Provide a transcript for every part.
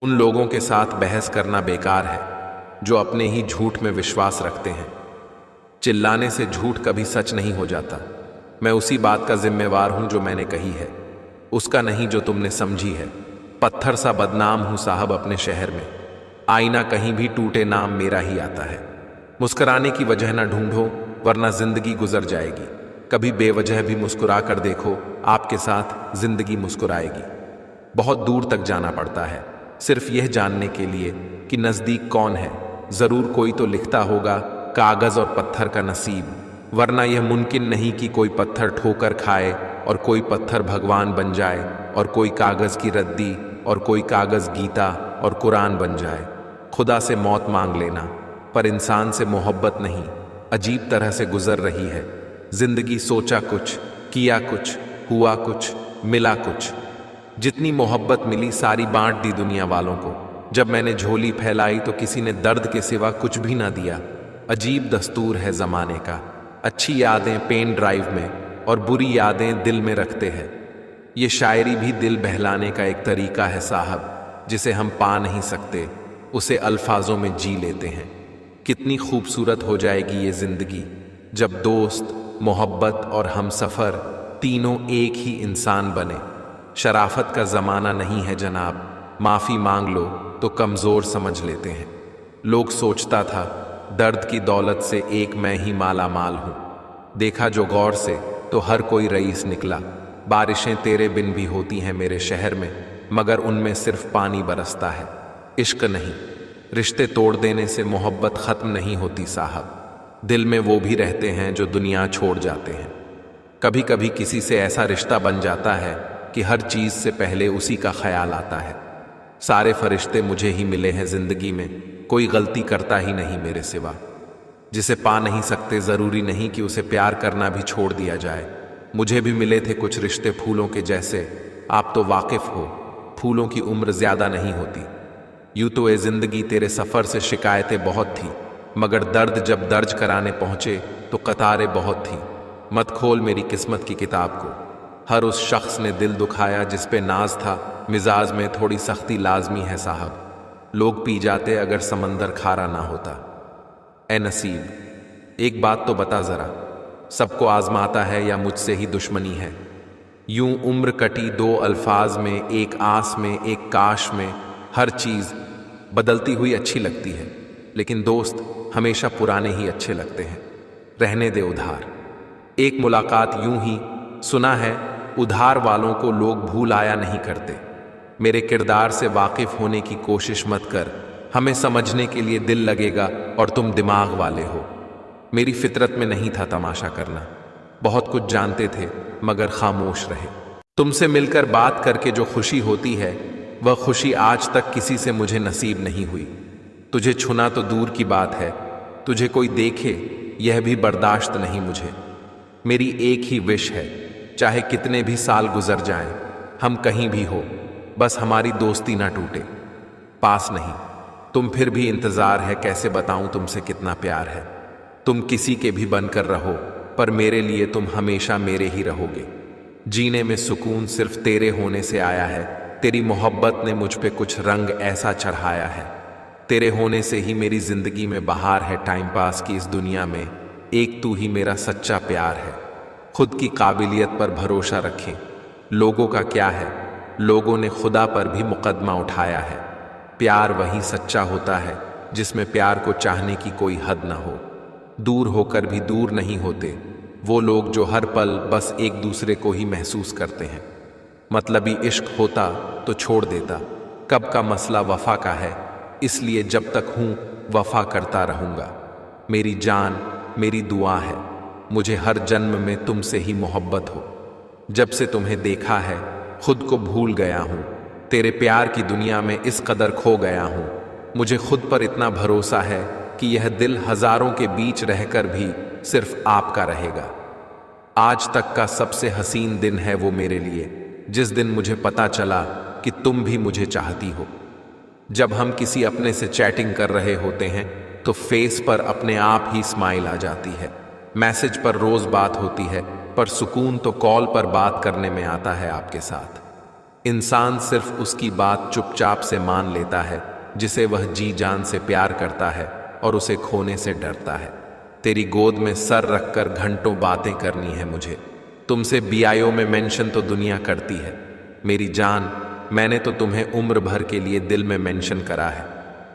उन लोगों के साथ बहस करना बेकार है जो अपने ही झूठ में विश्वास रखते हैं। चिल्लाने से झूठ कभी सच नहीं हो जाता। मैं उसी बात का जिम्मेवार हूं जो मैंने कही है, उसका नहीं जो तुमने समझी है। पत्थर सा बदनाम हूं साहब अपने शहर में, आईना कहीं भी टूटे नाम मेरा ही आता है। मुस्कुराने की वजह ना ढूंढो वरना जिंदगी गुजर जाएगी। कभी बेवजह भी मुस्कुरा कर देखो, आपके साथ जिंदगी मुस्कुराएगी। बहुत दूर तक जाना पड़ता है सिर्फ यह जानने के लिए कि नजदीक कौन है। जरूर कोई तो लिखता होगा कागज और पत्थर का नसीब, वरना यह मुमकिन नहीं कि कोई पत्थर ठोकर खाए और कोई पत्थर भगवान बन जाए और कोई कागज की रद्दी और कोई कागज गीता और कुरान बन जाए। खुदा से मौत मांग लेना पर इंसान से मोहब्बत नहीं, अजीब तरह से गुजर रही है जिंदगी। सोचा कुछ, किया कुछ, हुआ कुछ, मिला कुछ। जितनी मोहब्बत मिली सारी बांट दी दुनिया वालों को। जब मैंने झोली फैलाई तो किसी ने दर्द के सिवा कुछ भी ना दिया। अजीब दस्तूर है जमाने का, अच्छी यादें पेन ड्राइव में और बुरी यादें दिल में रखते हैं। ये शायरी भी दिल बहलाने का एक तरीका है साहब, जिसे हम पा नहीं सकते उसे अल्फाजों में जी लेते हैं। कितनी खूबसूरत हो जाएगी ये जिंदगी जब दोस्त, मोहब्बत और हमसफर तीनों एक ही इंसान बने। शराफत का जमाना नहीं है जनाब, माफी मांग लो तो कमजोर समझ लेते हैं। लोग सोचता था दर्द की दौलत से एक मैं ही माला माल हूं। देखा जो गौर से तो हर कोई रईस निकला। बारिशें तेरे बिन भी होती हैं मेरे शहर में, मगर उनमें सिर्फ पानी बरसता है, इश्क नहीं। रिश्ते तोड़ देने से मोहब्बत खत्म नहीं होती साहब, दिल में वो भी रहते हैं जो दुनिया छोड़ जाते हैं। कभी कभी किसी से ऐसा रिश्ता बन जाता है कि हर चीज से पहले उसी का ख्याल आता है। सारे फरिश्ते मुझे ही मिले हैं जिंदगी में, कोई गलती करता ही नहीं मेरे सिवा। जिसे पा नहीं सकते जरूरी नहीं कि उसे प्यार करना भी छोड़ दिया जाए। मुझे भी मिले थे कुछ रिश्ते फूलों के जैसे, आप तो वाकिफ हो फूलों की उम्र ज्यादा नहीं होती। यूं तो ये जिंदगी तेरे सफर से शिकायतें बहुत थी, मगर दर्द जब दर्ज कराने पहुंचे तो कतारें बहुत थी। मत खोल मेरी किस्मत की किताब को, हर उस शख्स ने दिल दुखाया जिस पे नाज था। मिजाज में थोड़ी सख्ती लाजमी है साहब, लोग पी जाते अगर समंदर खारा ना होता। ए नसीब एक बात तो बता जरा, सबको आजमाता है या मुझसे ही दुश्मनी है? यूं उम्र कटी दो अल्फाज में, एक आस में एक काश में। हर चीज बदलती हुई अच्छी लगती है, लेकिन दोस्त हमेशा पुराने ही अच्छे लगते हैं। रहने दे उधार। एक मुलाकात यूं ही, सुना है उधार वालों को लोग भूल आया नहीं करते। मेरे किरदार से वाकिफ होने की कोशिश मत कर, हमें समझने के लिए दिल लगेगा और तुम दिमाग वाले हो। मेरी फितरत में नहीं था तमाशा करना, बहुत कुछ जानते थे मगर खामोश रहे। तुमसे मिलकर बात करके जो खुशी होती है वह खुशी आज तक किसी से मुझे नसीब नहीं हुई। तुझे छूना तो दूर की बात है, तुझे कोई देखे यह भी बर्दाश्त नहीं मुझे। मेरी एक ही विश है, चाहे कितने भी साल गुजर जाएं, हम कहीं भी हो, बस हमारी दोस्ती ना टूटे। पास नहीं, तुम फिर भी इंतजार है, कैसे बताऊं तुमसे कितना प्यार है। तुम किसी के भी बनकर रहो, पर मेरे लिए तुम हमेशा मेरे ही रहोगे। जीने में सुकून सिर्फ तेरे होने से आया है, तेरी मोहब्बत ने मुझ पे कुछ रंग ऐसा चढ़ाया है। तेरे होने से ही मेरी जिंदगी में बहार है, टाइम पास की इस दुनिया में एक तू ही मेरा सच्चा प्यार है। खुद की काबिलियत पर भरोसा रखें, लोगों का क्या है, लोगों ने खुदा पर भी मुकदमा उठाया है। प्यार वही सच्चा होता है जिसमें प्यार को चाहने की कोई हद न हो। दूर होकर भी दूर नहीं होते वो लोग जो हर पल बस एक दूसरे को ही महसूस करते हैं। मतलबी इश्क होता तो छोड़ देता, कब का मसला वफा का है, इसलिए जब तक हूं वफा करता रहूंगा। मेरी जान मेरी दुआ है, मुझे हर जन्म में तुमसे ही मोहब्बत हो। जब से तुम्हें देखा है खुद को भूल गया हूं, तेरे प्यार की दुनिया में इस कदर खो गया हूं। मुझे खुद पर इतना भरोसा है कि यह दिल हजारों के बीच रहकर भी सिर्फ आपका रहेगा। आज तक का सबसे हसीन दिन है वो मेरे लिए, जिस दिन मुझे पता चला कि तुम भी मुझे चाहती हो। जब हम किसी अपने से चैटिंग कर रहे होते हैं तो फेस पर अपने आप ही स्माइल आ जाती है। मैसेज पर रोज बात होती है, पर सुकून तो कॉल पर बात करने में आता है आपके साथ। इंसान सिर्फ उसकी बात चुपचाप से मान लेता है जिसे वह जी जान से प्यार करता है और उसे खोने से डरता है। तेरी गोद में सर रखकर घंटों बातें करनी है मुझे। तुमसे बीआईओ में मेंशन तो दुनिया करती है। मेरी जान, मैंने तो तुम्हें उम्र भर के लिए दिल में मेंशन करा है।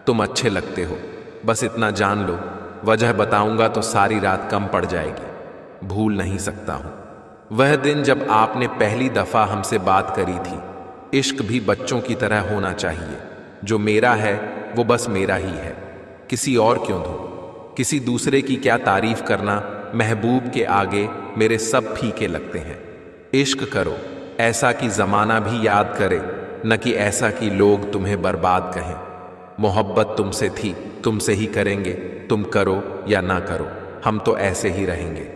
तुम अच्छे लगते हो, बस इतना जान लो। वजह बताऊंगा तो सारी रात कम पड़ जाएगी। भूल नहीं सकता हूं वह दिन जब आपने पहली दफा हमसे बात करी थी। इश्क भी बच्चों की तरह होना चाहिए। जो मेरा है वो बस मेरा ही है, किसी और क्यों दूं? किसी दूसरे की क्या तारीफ करना महबूब के आगे मेरे सब फीके लगते हैं। इश्क करो ऐसा कि जमाना भी याद करे, न कि ऐसा कि लोग तुम्हें बर्बाद कहें। मोहब्बत तुमसे थी, तुमसे ही करेंगे। तुम करो या ना करो, हम तो ऐसे ही रहेंगे।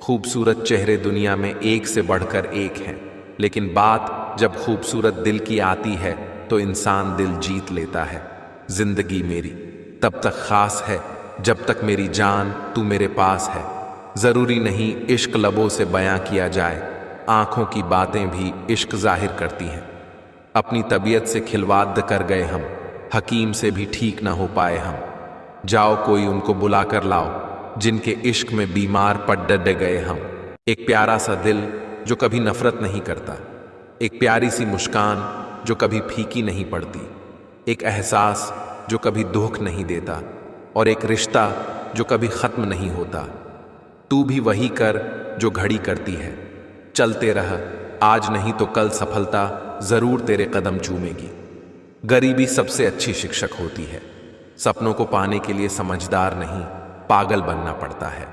खूबसूरत चेहरे दुनिया में एक से बढ़कर एक हैं, लेकिन बात जब खूबसूरत दिल की आती है तो इंसान दिल जीत लेता है। जिंदगी मेरी तब तक खास है जब तक मेरी जान तू मेरे पास है। जरूरी नहीं इश्क लबों से बयां किया जाए, आंखों की बातें भी इश्क जाहिर करती हैं। अपनी तबीयत से खिलवाड़ कर गए हम, हकीम से भी ठीक ना हो पाए हम। जाओ कोई उनको बुला कर लाओ जिनके इश्क में बीमार पड़ डटे गए हम। एक प्यारा सा दिल जो कभी नफरत नहीं करता, एक प्यारी सी मुस्कान जो कभी फीकी नहीं पड़ती, एक एहसास जो कभी दुख नहीं देता, और एक रिश्ता जो कभी खत्म नहीं होता। तू भी वही कर जो घड़ी करती है। चलते रह, आज नहीं तो कल सफलता जरूर तेरे कदम चूमेगी। गरीबी सबसे अच्छी शिक्षक होती है। सपनों को पाने के लिए समझदार नहीं, पागल बनना पड़ता है।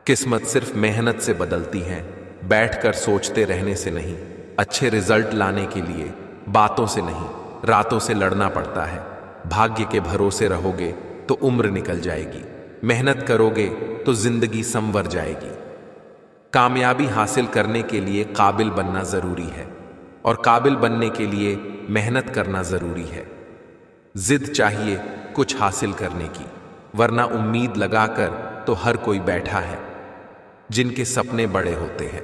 किस्मत सिर्फ मेहनत से बदलती है, बैठकर सोचते रहने से नहीं। अच्छे रिजल्ट लाने के लिए बातों से नहीं, रातों से लड़ना पड़ता है। भाग्य के भरोसे रहोगे तो उम्र निकल जाएगी, मेहनत करोगे तो जिंदगी संवर जाएगी। कामयाबी हासिल करने के लिए काबिल बनना जरूरी है, और काबिल बनने के लिए मेहनत करना जरूरी है। जिद चाहिए कुछ हासिल करने की, वरना उम्मीद लगाकर तो हर कोई बैठा है। जिनके सपने बड़े होते हैं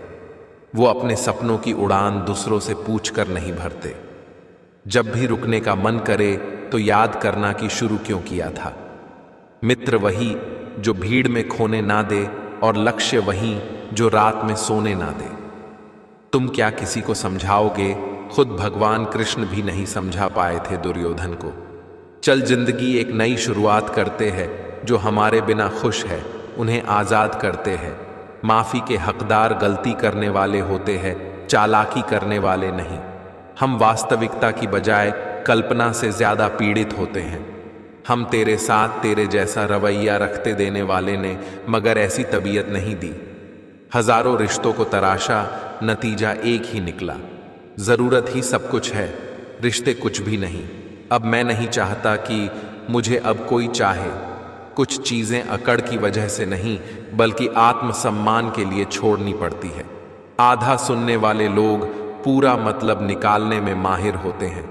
वो अपने सपनों की उड़ान दूसरों से पूछकर नहीं भरते। जब भी रुकने का मन करे तो याद करना कि शुरू क्यों किया था। मित्र वही जो भीड़ में खोने ना दे, और लक्ष्य वही जो रात में सोने ना दे। तुम क्या किसी को समझाओगे? खुद भगवान कृष्ण भी नहीं समझा पाए थे दुर्योधन को। चल जिंदगी एक नई शुरुआत करते हैं, जो हमारे बिना खुश है उन्हें आजाद करते हैं। माफी के हकदार गलती करने वाले होते हैं, चालाकी करने वाले नहीं। हम वास्तविकता की बजाय कल्पना से ज्यादा पीड़ित होते हैं। हम तेरे साथ तेरे जैसा रवैया रखते देने वाले ने मगर ऐसी तबीयत नहीं दी। हजारों रिश्तों को तराशा, नतीजा एक ही निकला। जरूरत ही सब कुछ है, रिश्ते कुछ भी नहीं। अब मैं नहीं चाहता कि मुझे अब कोई चाहे। कुछ चीजें अकड़ की वजह से नहीं, बल्कि आत्मसम्मान के लिए छोड़नी पड़ती है। आधा सुनने वाले लोग पूरा मतलब निकालने में माहिर होते हैं।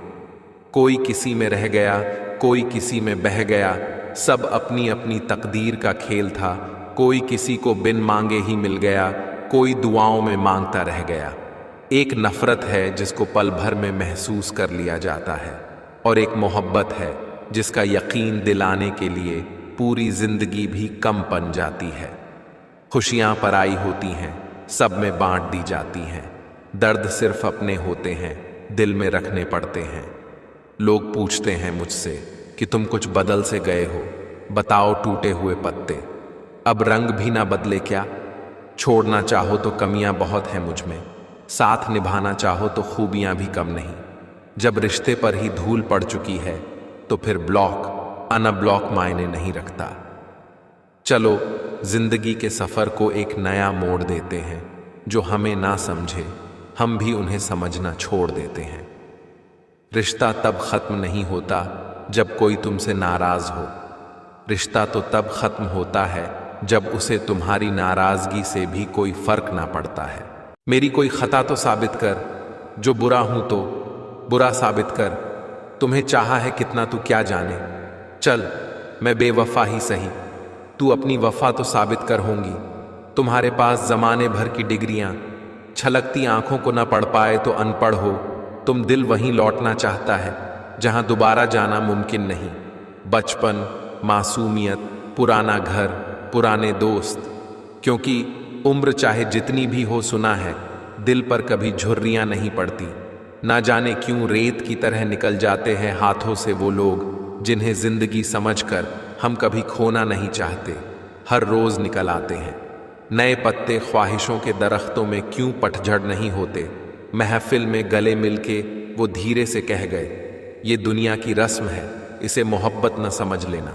कोई किसी में रह गया, कोई किसी में बह गया। सब अपनी अपनी तकदीर का खेल था। कोई किसी को बिन मांगे ही मिल गया, कोई दुआओं में मांगता रह गया। एक नफरत है जिसको पल भर में महसूस कर लिया जाता है, और एक मोहब्बत है जिसका यकीन दिलाने के लिए पूरी जिंदगी भी कम बन जाती है। खुशियां पराई होती हैं, सब में बांट दी जाती हैं। दर्द सिर्फ अपने होते हैं, दिल में रखने पड़ते हैं। लोग पूछते हैं मुझसे कि तुम कुछ बदल से गए हो, बताओ टूटे हुए पत्ते। अब रंग भी ना बदले क्या? छोड़ना चाहो तो कमियां बहुत हैं मुझ में, साथ निभाना चाहो तो खूबियां भी कम नहीं। जब रिश्ते पर ही धूल पड़ चुकी है तो फिर ब्लॉक अनब्लॉक मायने नहीं रखता। चलो जिंदगी के सफर को एक नया मोड़ देते हैं। जो हमें ना समझे हम भी उन्हें समझना छोड़ देते हैं। रिश्ता तब खत्म नहीं होता जब कोई तुमसे नाराज हो। रिश्ता तो तब खत्म होता है जब उसे तुम्हारी नाराजगी से भी कोई फर्क ना पड़ता है। मेरी कोई खता तो साबित कर, जो बुरा हूं तो बुरा साबित कर। तुम्हें चाहा है कितना तू क्या जाने। चल मैं बेवफा ही सही, तू अपनी वफा तो साबित कर होंगी। तुम्हारे पास जमाने भर की डिग्रियां, छलकती आंखों को न पढ़ पाए तो अनपढ़ हो। तुम दिल वहीं लौटना चाहता है जहां दोबारा जाना मुमकिन नहीं। बचपन, मासूमियत, पुराना घर, पुराने दोस्त। क्योंकि उम्र चाहे जितनी भी हो, सुना है दिल पर कभी झुर्रियां नहीं पड़ती। ना जाने क्यों रेत की तरह निकल जाते हैं हाथों से वो लोग जिन्हें जिंदगी समझकर हम कभी खोना नहीं चाहते। हर रोज निकल आते हैं नए पत्ते, ख्वाहिशों के दरख्तों में क्यों पतझड़ नहीं होते। महफिल में गले मिलके वो धीरे से कह गए, ये दुनिया की रस्म है, इसे मोहब्बत न समझ लेना।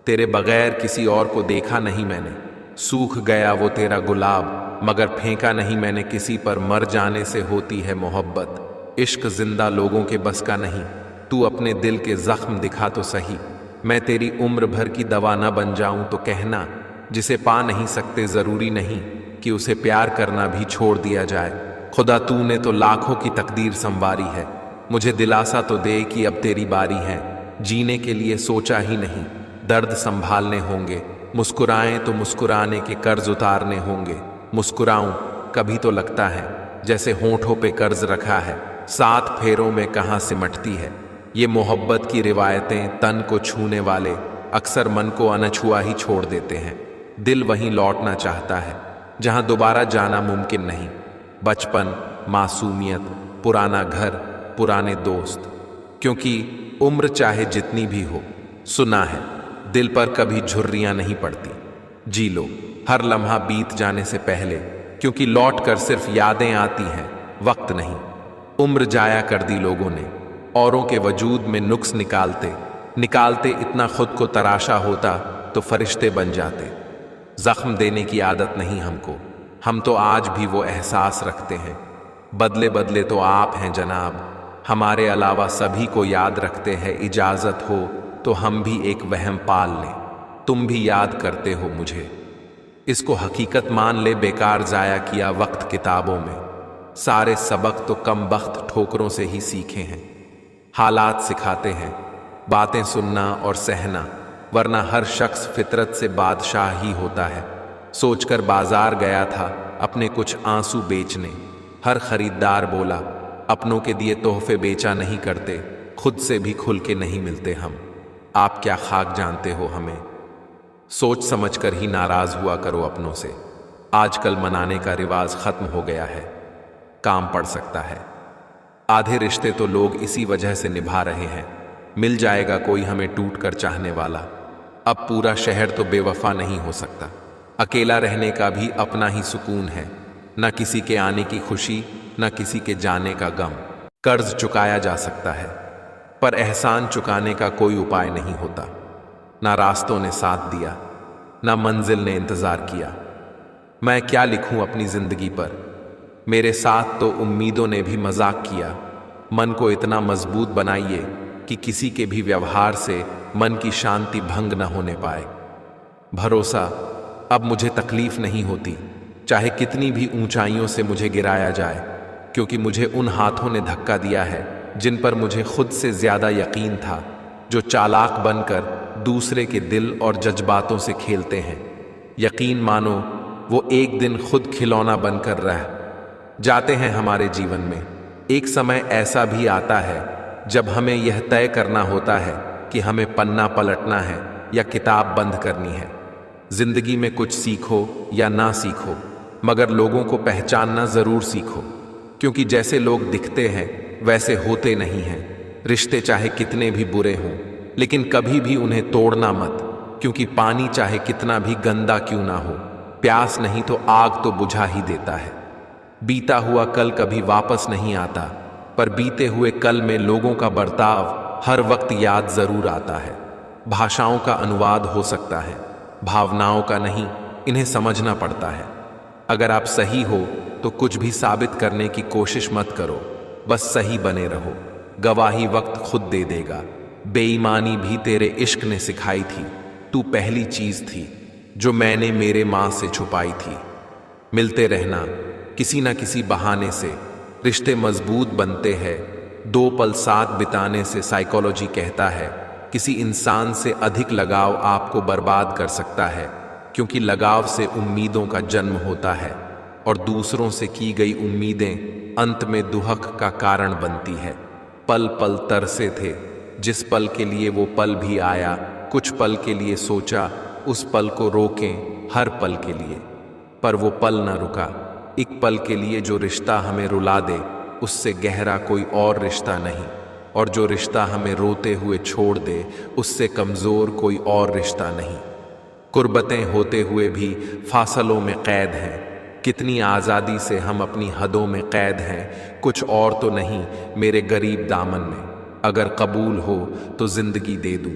तेरे बगैर किसी और को देखा नहीं मैंने, सूख गया वो तेरा गुलाब, मगर फेंका नहीं मैंने किसी पर। मर जाने से होती है मोहब्बत, इश्क जिंदा लोगों के बस का नहीं। तू अपने दिल के जख्म दिखा तो सही, मैं तेरी उम्र भर की दवा न बन जाऊं तो कहना। जिसे पा नहीं सकते जरूरी नहीं कि उसे प्यार करना भी छोड़ दिया जाए। खुदा तूने तो लाखों की तकदीर संवारी है, मुझे दिलासा तो दे कि अब तेरी बारी है। जीने के लिए सोचा ही नहीं, दर्द संभालने होंगे। मुस्कुराएं तो मुस्कुराने के कर्ज उतारने होंगे। मुस्कुराऊं कभी तो लगता है जैसे होंठों पे कर्ज रखा है, 7 फेरों में कहाँ सिमटती है। ये मोहब्बत की रिवायतें तन को छूने वाले अक्सर मन को अनछुआ ही छोड़ देते हैं। दिल वहीं लौटना चाहता है जहां दोबारा जाना मुमकिन नहीं। बचपन, मासूमियत, पुराना घर, पुराने दोस्त। क्योंकि उम्र चाहे जितनी भी हो, सुना है दिल पर कभी झुर्रियां नहीं पड़ती। जी लो हर लम्हा बीत जाने से पहले, क्योंकि लौट कर सिर्फ यादें आती हैं, वक्त नहीं। उम्र जाया कर दी लोगों ने, औरों के वजूद में नुक्स निकालते निकालते इतना खुद को तराशा होता तो फरिश्ते बन जाते। जख्म देने की आदत नहीं हमको, हम तो आज भी वो एहसास रखते हैं। बदले बदले तो आप हैं जनाब, हमारे अलावा सभी को याद रखते हैं। इजाजत हो तो हम भी एक वहम पाल लें, तुम भी याद करते हो मुझे। इसको हकीकत मान ले, बेकार जाया किया वक्त किताबों में। सारे सबक तो कम बख्त ठोकरों से ही सीखे हैं। हालात सिखाते हैं बातें सुनना और सहना, वरना हर शख्स फितरत से बादशाह ही होता है। सोचकर बाजार गया था अपने कुछ आंसू बेचने, हर खरीदार बोला अपनों के दिए तोहफे बेचा नहीं करते, खुद से भी खुल के नहीं मिलते हम। आप क्या खाक जानते हो हमें, सोच समझ कर ही नाराज हुआ करो अपनों से। आजकल मनाने का रिवाज खत्म हो गया है, काम पड़ सकता है। आधे रिश्ते तो लोग इसी वजह से निभा रहे हैं, मिल जाएगा कोई हमें टूट कर चाहने वाला। अब पूरा शहर तो बेवफा नहीं हो सकता, अकेला रहने का भी अपना ही सुकून है। न किसी के आने की खुशी, न किसी के जाने का गम। कर्ज चुकाया जा सकता है, पर एहसान चुकाने का कोई उपाय नहीं होता। ना रास्तों ने साथ दिया, ना मंजिल ने इंतजार किया। मैं क्या लिखूं अपनी जिंदगी पर, मेरे साथ तो उम्मीदों ने भी मजाक किया। मन को इतना मजबूत बनाइए कि किसी के भी व्यवहार से मन की शांति भंग न होने पाए। भरोसा अब मुझे तकलीफ नहीं होती, चाहे कितनी भी ऊंचाइयों से मुझे गिराया जाए, क्योंकि मुझे उन हाथों ने धक्का दिया है जिन पर मुझे खुद से ज्यादा यकीन था, जो चालाक बनकर दूसरे के दिल और जज्बातों से खेलते हैं। यकीन मानो वो एक दिन खुद खिलौना बनकर रह जाते हैं हमारे जीवन में। एक समय ऐसा भी आता है जब हमें यह तय करना होता है कि हमें पन्ना पलटना है या किताब बंद करनी है। जिंदगी में कुछ सीखो या ना सीखो, मगर लोगों को पहचानना जरूर सीखो, क्योंकि जैसे लोग दिखते हैं वैसे होते नहीं हैं। रिश्ते चाहे कितने भी बुरे हों, लेकिन कभी भी उन्हें तोड़ना मत, क्योंकि पानी चाहे कितना भी गंदा क्यों ना हो, प्यास नहीं तो आग तो बुझा ही देता है। बीता हुआ कल कभी वापस नहीं आता, पर बीते हुए कल में लोगों का बर्ताव हर वक्त याद जरूर आता है। भाषाओं का अनुवाद हो सकता है, भावनाओं का नहीं, इन्हें समझना पड़ता है। अगर आप सही हो तो कुछ भी साबित करने की कोशिश मत करो, बस सही बने रहो। गवाही वक्त खुद दे देगा। बेईमानी भी तेरे इश्क ने सिखाई थी, तू पहली चीज थी जो मैंने मेरे माँ से छुपाई थी। मिलते रहना किसी न किसी बहाने से, रिश्ते मजबूत बनते हैं। 2 पल साथ बिताने से साइकोलॉजी कहता है किसी इंसान से अधिक लगाव आपको बर्बाद कर सकता है, क्योंकि लगाव से उम्मीदों का जन्म होता है और दूसरों से की गई उम्मीदें अंत में दुहक का कारण बनती है। पल पल तरसे थे, जिस पल के लिए वो पल भी आया, कुछ पल के लिए सोचा उस पल को रोकें हर पल के लिए, पर वो पल न रुका। एक पल के लिए जो रिश्ता हमें रुला दे उससे गहरा कोई और रिश्ता नहीं, और जो रिश्ता हमें रोते हुए छोड़ दे उससे कमज़ोर कोई और रिश्ता नहीं। कुर्बतें होते हुए भी फासलों में कैद हैं, कितनी आज़ादी से हम अपनी हदों में कैद हैं, कुछ और तो नहीं मेरे गरीब दामन में। अगर कबूल हो तो जिंदगी दे दूं।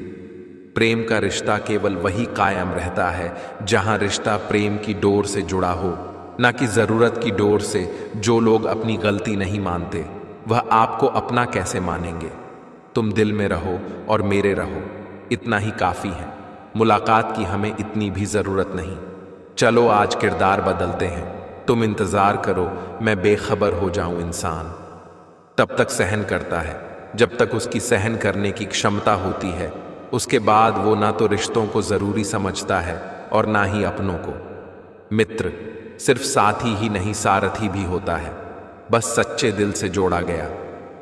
प्रेम का रिश्ता केवल वही कायम रहता है जहां रिश्ता प्रेम की डोर से जुड़ा हो, ना कि ज़रूरत की डोर से। जो लोग अपनी गलती नहीं मानते वह आपको अपना कैसे मानेंगे। तुम दिल में रहो और मेरे रहो, इतना ही काफ़ी है। मुलाकात की हमें इतनी भी ज़रूरत नहीं। चलो आज किरदार बदलते हैं, तुम इंतज़ार करो मैं बेखबर हो जाऊं। इंसान तब तक सहन करता है जब तक उसकी सहन करने की क्षमता होती है। उसके बाद वो ना तो रिश्तों को ज़रूरी समझता है और ना ही अपनों को। मित्र सिर्फ साथी ही नहीं सारथी भी होता है, बस सच्चे दिल से जोड़ा गया।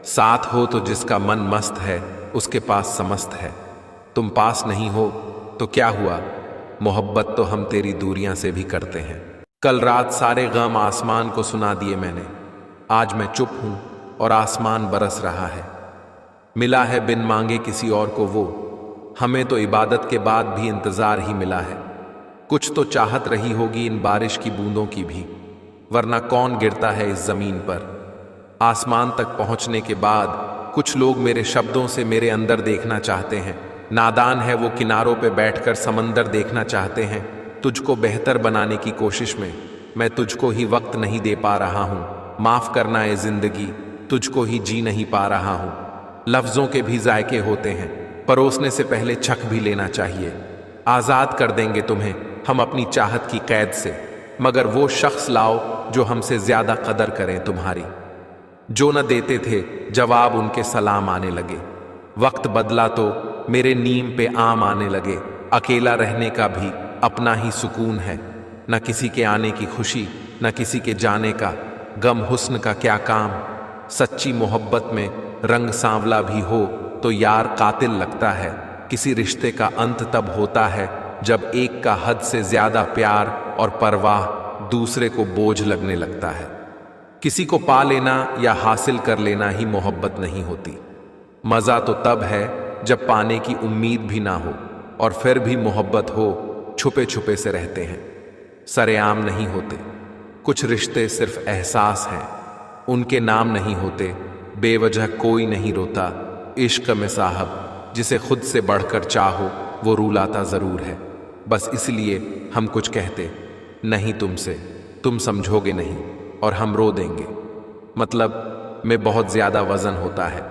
साथ हो तो जिसका मन मस्त है उसके पास समस्त है। तुम पास नहीं हो तो क्या हुआ, मोहब्बत तो हम तेरी दूरियां से भी करते हैं। कल रात सारे गम आसमान को सुना दिए मैंने, आज मैं चुप हूं और आसमान बरस रहा है। मिला है बिन मांगे किसी और को वो, हमें तो इबादत के बाद भी इंतजार ही मिला है। कुछ तो चाहत रही होगी इन बारिश की बूंदों की भी, वरना कौन गिरता है इस जमीन पर। आसमान तक पहुंचने के बाद कुछ लोग मेरे शब्दों से मेरे अंदर देखना चाहते हैं। नादान है वो किनारों पे बैठकर समंदर देखना चाहते हैं। तुझको बेहतर बनाने की कोशिश में मैं तुझको ही वक्त नहीं दे पा रहा हूँ। माफ करना है जिंदगी, तुझको ही जी नहीं पा रहा हूँ। लफ्जों के भी जायके होते हैं, परोसने से पहले चख भी लेना चाहिए। आज़ाद कर देंगे तुम्हें हम अपनी चाहत की कैद से, मगर वो शख्स लाओ जो हमसे ज्यादा कदर करें तुम्हारी। जो न देते थे जवाब उनके सलाम आने लगे। वक्त बदला तो मेरे नीम पे आम आने लगे। अकेला रहने का भी अपना ही सुकून है, न किसी के आने की खुशी न किसी के जाने का गम। हुस्न का क्या काम, सच्ची मोहब्बत में रंग सांवला भी हो तो यार कातिल लगता है। किसी रिश्ते का अंत तब होता है जब एक का हद से ज्यादा प्यार और परवाह दूसरे को बोझ लगने लगता है। किसी को पा लेना या हासिल कर लेना ही मोहब्बत नहीं होती। मज़ा तो तब है जब पाने की उम्मीद भी ना हो और फिर भी मोहब्बत हो। छुपे छुपे से रहते हैं, सरेआम नहीं होते। कुछ रिश्ते सिर्फ एहसास हैं, उनके नाम नहीं होते। बेवजह कोई नहीं रोता इश्क में साहब, जिसे खुद से बढ़कर चाहो वो रुलाता ज़रूर है। बस इसलिए हम कुछ कहते नहीं तुमसे, तुम समझोगे नहीं और हम रो देंगे। मतलब में बहुत ज़्यादा वज़न होता है,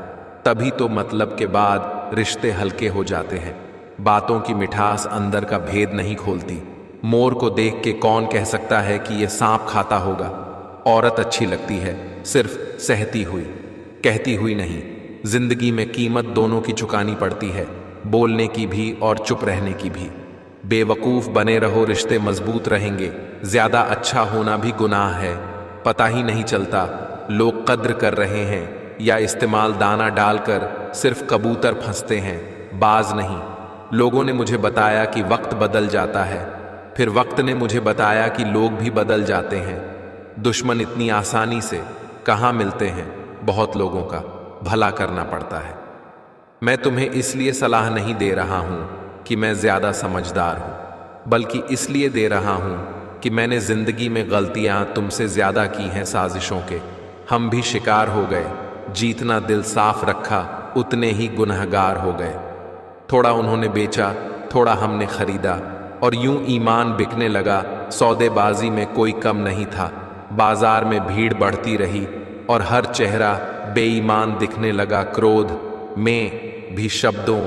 तभी तो मतलब के बाद रिश्ते हल्के हो जाते हैं। बातों की मिठास अंदर का भेद नहीं खोलती। मोर को देख के कौन कह सकता है कि ये सांप खाता होगा। औरत अच्छी लगती है सिर्फ सहती हुई, कहती हुई नहीं। जिंदगी में कीमत दोनों की चुकानी पड़ती है, बोलने की भी और चुप रहने की भी। बेवकूफ़ बने रहो रिश्ते मजबूत रहेंगे, ज़्यादा अच्छा होना भी गुनाह है। पता ही नहीं चलता लोग कद्र कर रहे हैं या इस्तेमाल दाना डालकर सिर्फ कबूतर फंसते हैं, बाज नहीं। लोगों ने मुझे बताया कि वक्त बदल जाता है, फिर वक्त ने मुझे बताया कि लोग भी बदल जाते हैं। दुश्मन इतनी आसानी से कहाँ मिलते हैं, बहुत लोगों का भला करना पड़ता है। मैं तुम्हें इसलिए सलाह नहीं दे रहा हूँ कि मैं ज़्यादा समझदार हूँ, बल्कि इसलिए दे रहा हूँ कि मैंने ज़िंदगी में गलतियाँ तुमसे ज़्यादा की हैं साजिशों के। हम भी शिकार हो गए, जीतना दिल साफ रखा उतने ही गुनहगार हो गए। थोड़ा उन्होंने बेचा, थोड़ा हमने खरीदा, और यूं ईमान बिकने लगा। सौदेबाजी में कोई कम नहीं था, बाजार में भीड़ बढ़ती रही और हर चेहरा बेईमान दिखने लगा। क्रोध में भी शब्दों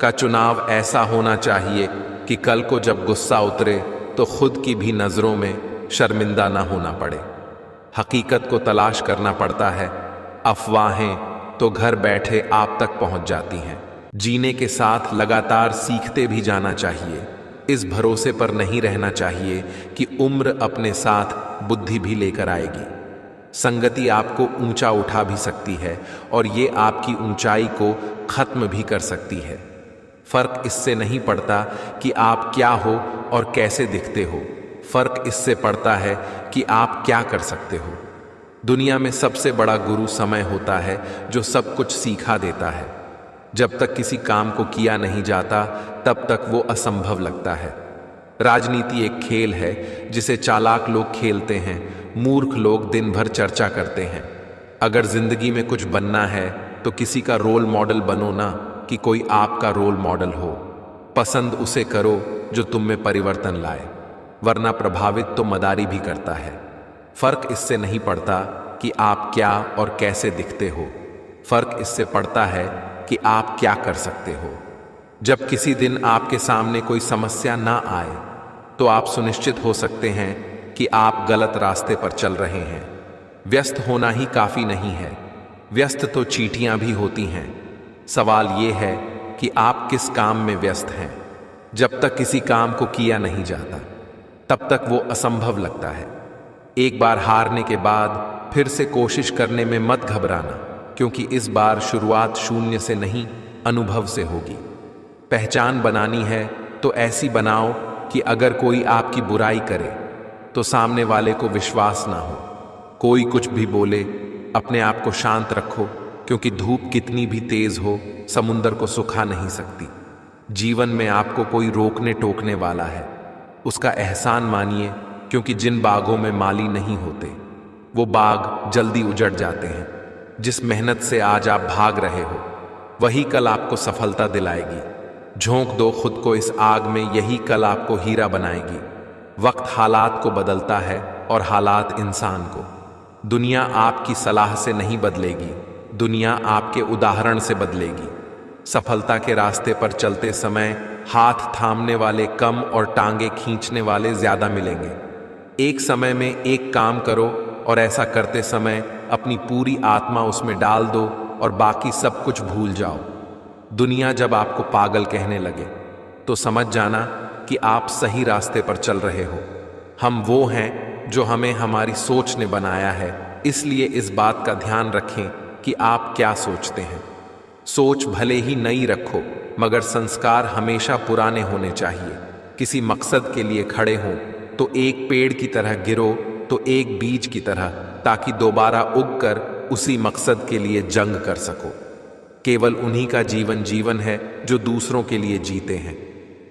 का चुनाव ऐसा होना चाहिए कि कल को जब गुस्सा उतरे तो खुद की भी नज़रों में शर्मिंदा ना होना पड़े। हकीकत को तलाश करना पड़ता है, अफवाहें तो घर बैठे आप तक पहुंच जाती हैं। जीने के साथ लगातार सीखते भी जाना चाहिए। इस भरोसे पर नहीं रहना चाहिए कि उम्र अपने साथ बुद्धि भी लेकर आएगी। संगति आपको ऊंचा उठा भी सकती है और ये आपकी ऊंचाई को खत्म भी कर सकती है। फर्क इससे नहीं पड़ता कि आप क्या हो और कैसे दिखते हो, फर्क इससे पड़ता है कि आप क्या कर सकते हो। दुनिया में सबसे बड़ा गुरु समय होता है जो सब कुछ सिखा देता है। जब तक किसी काम को किया नहीं जाता तब तक वो असंभव लगता है। राजनीति एक खेल है जिसे चालाक लोग खेलते हैं, मूर्ख लोग दिन भर चर्चा करते हैं। अगर जिंदगी में कुछ बनना है तो किसी का रोल मॉडल बनो ना कि कोई आपका रोल मॉडल हो। पसंद उसे करो जो तुम में परिवर्तन लाए, वरना प्रभावित तो मदारी भी करता है। फर्क इससे नहीं पड़ता कि आप क्या और कैसे दिखते हो, फर्क इससे पड़ता है कि आप क्या कर सकते हो। जब किसी दिन आपके सामने कोई समस्या ना आए तो आप सुनिश्चित हो सकते हैं कि आप गलत रास्ते पर चल रहे हैं। व्यस्त होना ही काफी नहीं है, व्यस्त तो चींटियां भी होती हैं। सवाल यह है कि आप किस काम में व्यस्त हैं। जब तक किसी काम को किया नहीं जाता तब तक वो असंभव लगता है। एक बार हारने के बाद फिर से कोशिश करने में मत घबराना, क्योंकि इस बार शुरुआत शून्य से नहीं, अनुभव से होगी। पहचान बनानी है तो ऐसी बनाओ कि अगर कोई आपकी बुराई करे तो सामने वाले को विश्वास ना हो। कोई कुछ भी बोले, अपने आप को शांत रखो, क्योंकि धूप कितनी भी तेज हो समुंदर को सुखा नहीं सकती। जीवन में आपको कोई रोकने टोकने वाला है, उसका एहसान मानिए, क्योंकि जिन बागों में माली नहीं होते वो बाग जल्दी उजड़ जाते हैं। जिस मेहनत से आज आप भाग रहे हो वही कल आपको सफलता दिलाएगी। झोंक दो खुद को इस आग में, यही कल आपको हीरा बनाएगी। वक्त हालात को बदलता है और हालात इंसान को। दुनिया आपकी सलाह से नहीं बदलेगी, दुनिया आपके उदाहरण से बदलेगी। सफलता के रास्ते पर चलते समय हाथ थामने वाले कम और टांगे खींचने वाले ज्यादा मिलेंगे। एक समय में एक काम करो और ऐसा करते समय अपनी पूरी आत्मा उसमें डाल दो और बाकी सब कुछ भूल जाओ। दुनिया जब आपको पागल कहने लगे तो समझ जाना कि आप सही रास्ते पर चल रहे हो। हम वो हैं जो हमें हमारी सोच ने बनाया है, इसलिए इस बात का ध्यान रखें कि आप क्या सोचते हैं। सोच भले ही नई रखो, मगर संस्कार हमेशा पुराने होने चाहिए। किसी मकसद के लिए खड़े हो तो एक पेड़ की तरह गिरो तो एक बीज की तरह, ताकि दोबारा उगकर उसी मकसद के लिए जंग कर सको। केवल उन्हीं का जीवन जीवन है जो दूसरों के लिए जीते हैं,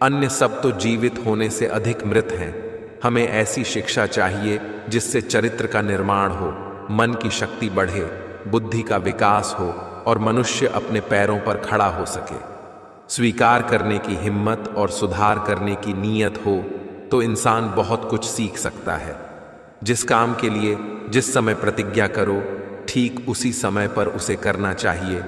अन्य सब तो जीवित होने से अधिक मृत हैं। हमें ऐसी शिक्षा चाहिए जिससे चरित्र का निर्माण हो, मन की शक्ति बढ़े, बुद्धि का विकास हो और मनुष्य अपने पैरों पर खड़ा हो सके। स्वीकार करने की हिम्मत और सुधार करने की नीयत हो तो इंसान बहुत कुछ सीख सकता है। जिस काम के लिए जिस समय प्रतिज्ञा करो, ठीक उसी समय पर उसे करना चाहिए।